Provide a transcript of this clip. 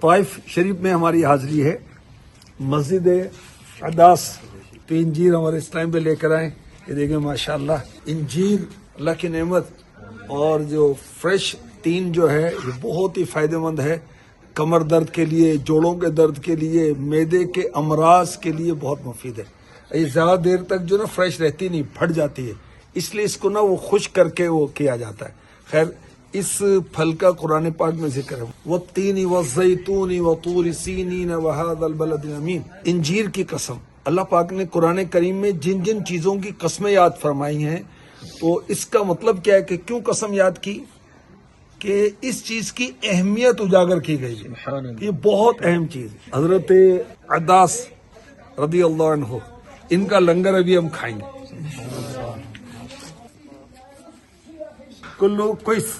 طائف شریف میں ہماری حاضری ہے، مسجد عداس تو انجیر ہمارے اس ٹائم پہ لے کر آئے. یہ دیکھیں ماشاءاللہ انجیر اللہ کی نعمت، اور جو فریش تین جو ہے یہ بہت ہی فائدہ مند ہے، کمر درد کے لیے، جوڑوں کے درد کے لیے، معدے کے امراض کے لیے بہت مفید ہے. یہ زیادہ دیر تک جو نا فریش رہتی نہیں، پھٹ جاتی ہے، اس لیے اس کو نا وہ خشک کر کے وہ کیا جاتا ہے. خیر اس پھل کا قرآن پاک میں ذکر ہے، والتین والزیتون وطور سینین وہذا البلد الامین. انجیر کی قسم اللہ پاک نے قرآن کریم میں جن جن چیزوں کی قسمیں یاد فرمائی ہیں، تو اس کا مطلب کیا ہے کہ کیوں قسم یاد کی؟ کہ اس چیز کی اہمیت اجاگر کی گئی ہے. یہ بہت اہم چیز ہے. حضرت عداس رضی اللہ عنہ ان کا لنگر ابھی ہم کھائیں گے. کلو کوئس